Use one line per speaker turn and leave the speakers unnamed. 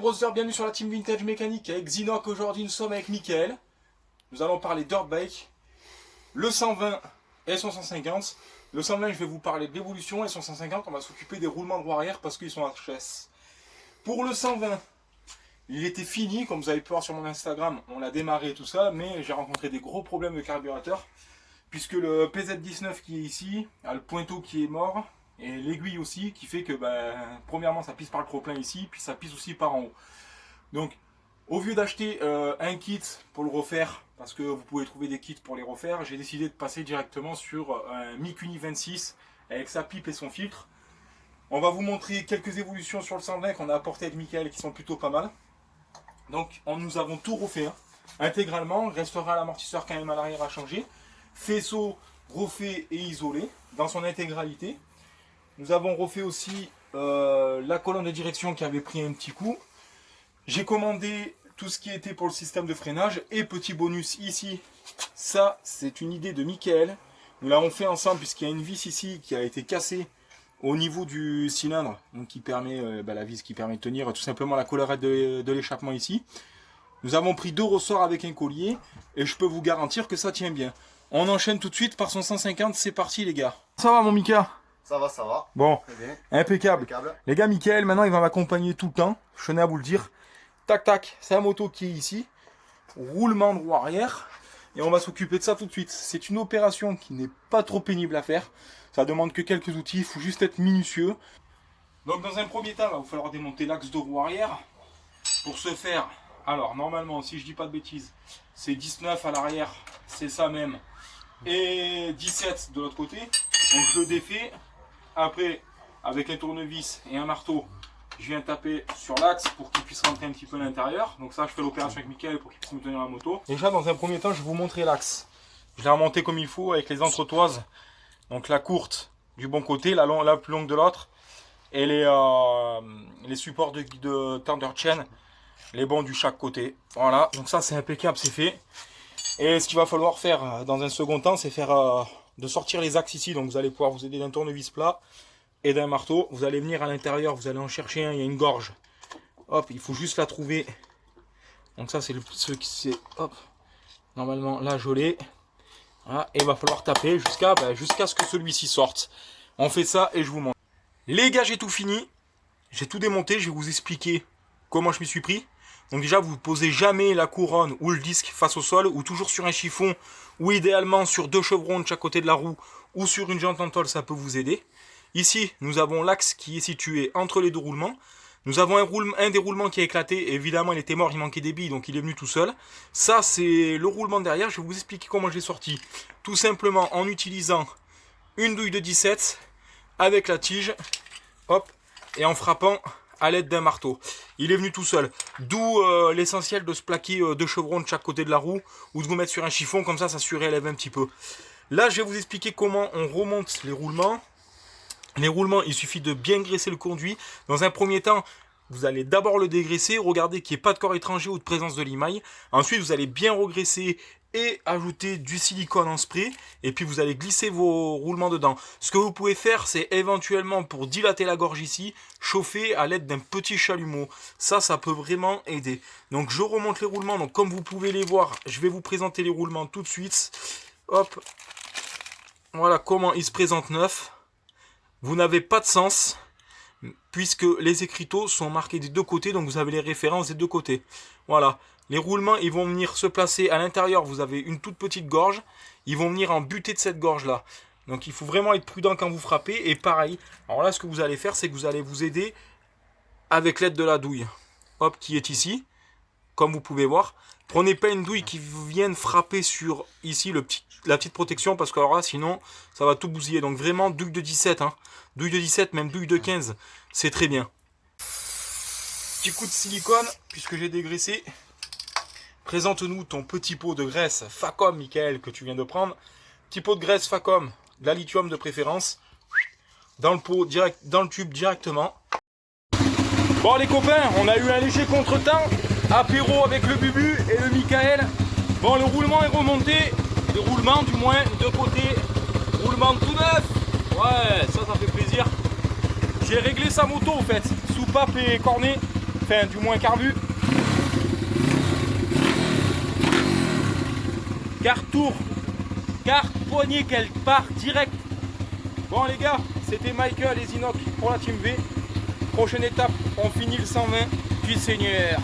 Browser, bienvenue sur la team Vintage Mécanique avec Xinoc. Aujourd'hui nous sommes avec Mickaël. Nous allons parler dirt bike, le 120 et son 150. Le 120 je vais vous parler de l'évolution et son 150 on va s'occuper des roulements de roue arrière parce qu'ils sont HS. Pour le 120, il était fini, comme vous avez pu voir sur mon Instagram, on l'a démarré et tout ça, mais j'ai rencontré des gros problèmes de carburateur puisque le PZ19 qui est ici a le pointeau qui est mort. Et l'aiguille aussi, qui fait que, premièrement, ça pisse par le trop-plein ici, puis ça pisse aussi par en haut. Donc, au lieu d'acheter un kit pour le refaire, parce que vous pouvez trouver des kits pour les refaire, j'ai décidé de passer directement sur un Mikuni 26 avec sa pipe et son filtre. On va vous montrer quelques évolutions sur le 120 qu'on a apporté avec Mickaël qui sont plutôt pas mal. Donc, nous avons tout refait, hein, intégralement. Restera l'amortisseur quand même à l'arrière à changer. Faisceau refait et isolé dans son intégralité. Nous avons refait aussi la colonne de direction qui avait pris un petit coup. J'ai commandé tout ce qui était pour le système de freinage. Et petit bonus ici, ça c'est une idée de Mickaël. Nous l'avons fait ensemble puisqu'il y a une vis ici qui a été cassée au niveau du cylindre. Donc qui permet, la vis qui permet de tenir tout simplement la collerette de l'échappement ici. Nous avons pris 2 ressorts avec un collier. Et je peux vous garantir que ça tient bien. On enchaîne tout de suite par son 150. C'est parti les gars. Ça va mon Mika?
Ça va, ça va.
Bon, impeccable.
Impeccable.
Les gars, Mickaël, maintenant, il va m'accompagner tout le temps. Je tenais à vous le dire. Tac, tac, c'est la moto qui est ici. Roulement de roue arrière. Et on va s'occuper de ça tout de suite. C'est une opération qui n'est pas trop pénible à faire. Ça demande que quelques outils. Il faut juste être minutieux. Donc, dans un premier temps, il va vous falloir démonter l'axe de roue arrière. Pour ce faire, alors, normalement, si je dis pas de bêtises, c'est 19 à l'arrière. C'est ça même. Et 17 de l'autre côté. Donc, je le défais. Après, avec un tournevis et un marteau, je viens taper sur l'axe pour qu'il puisse rentrer un petit peu à l'intérieur. Donc ça, je fais l'opération avec Mickaël pour qu'il puisse me tenir la moto. Déjà, dans un premier temps, je vais vous montrer l'axe. Je l'ai remonté comme il faut avec les entretoises. Donc la courte du bon côté, la plus longue de l'autre. Et les supports de tender chain, les bons du chaque côté. Voilà, donc ça c'est impeccable, c'est fait. Et ce qu'il va falloir faire dans un second temps, c'est faire... de sortir les axes ici, donc vous allez pouvoir vous aider d'un tournevis plat et d'un marteau. Vous allez venir à l'intérieur, vous allez en chercher un, il y a une gorge. Hop, il faut juste la trouver. Donc ça c'est ce qui c'est. Hop, normalement là je l'ai. Voilà, et il va falloir taper jusqu'à ce que celui-ci sorte. On fait ça et je vous montre. Les gars, j'ai tout fini. J'ai tout démonté, je vais vous expliquer comment je m'y suis pris. Donc déjà, vous ne posez jamais la couronne ou le disque face au sol, ou toujours sur un chiffon, ou idéalement sur 2 chevrons de chaque côté de la roue, ou sur une jante en tôle, ça peut vous aider. Ici, nous avons l'axe qui est situé entre les 2 roulements. Nous avons un des roulements qui a éclaté, évidemment il était mort, il manquait des billes, donc il est venu tout seul. Ça, c'est le roulement derrière, je vais vous expliquer comment je l'ai sorti. Tout simplement en utilisant une douille de 17, avec la tige, hop, et en frappant à l'aide d'un marteau. Il est venu tout seul. D'où l'essentiel de se plaquer 2 chevrons de chaque côté de la roue ou de vous mettre sur un chiffon, comme ça surélève un petit peu. Là, je vais vous expliquer comment on remonte les roulements. Les roulements, il suffit de bien graisser le conduit. Dans un premier temps, vous allez d'abord le dégraisser, regardez qu'il n'y ait pas de corps étranger ou de présence de limaille. Ensuite, vous allez bien regraisser et ajouter du silicone en spray. Et puis, vous allez glisser vos roulements dedans. Ce que vous pouvez faire, c'est éventuellement, pour dilater la gorge ici, chauffer à l'aide d'un petit chalumeau. Ça peut vraiment aider. Donc, je remonte les roulements. Donc, comme vous pouvez les voir, je vais vous présenter les roulements tout de suite. Hop. Voilà comment ils se présentent neufs. Vous n'avez pas de sens, puisque les écriteaux sont marqués des 2 côtés, donc vous avez les références des 2 côtés. Voilà, les roulements, ils vont venir se placer à l'intérieur, vous avez une toute petite gorge, ils vont venir en buter de cette gorge-là. Donc il faut vraiment être prudent quand vous frappez, et pareil, alors là ce que vous allez faire, c'est que vous allez vous aider avec l'aide de la douille, hop, qui est ici, comme vous pouvez voir. Prenez pas une douille qui vienne frapper sur ici la petite protection, parce que alors là sinon ça va tout bousiller. Donc vraiment douille de 17, hein. Douille de 17, même douille de 15, c'est très bien. Petit coup de silicone, puisque j'ai dégraissé. Présente-nous ton petit pot de graisse Facom, Mickaël, que tu viens de prendre. Petit pot de graisse Facom, de la lithium de préférence. Dans le pot, dans le tube directement. Bon les copains, on a eu un léger contretemps. Apéro avec le Bubu et le Mickaël. Bon, le roulement est remonté. Le roulement du moins, de côté. Roulement tout neuf. Ouais, ça fait plaisir. J'ai réglé sa moto en fait. Soupape et cornet. Enfin, du moins carbu. Carte tour. Carte poignée qu'elle part direct. Bon les gars, c'était Michael et Zinok pour la Team V. Prochaine étape, on finit le 120, puis le Seigneur.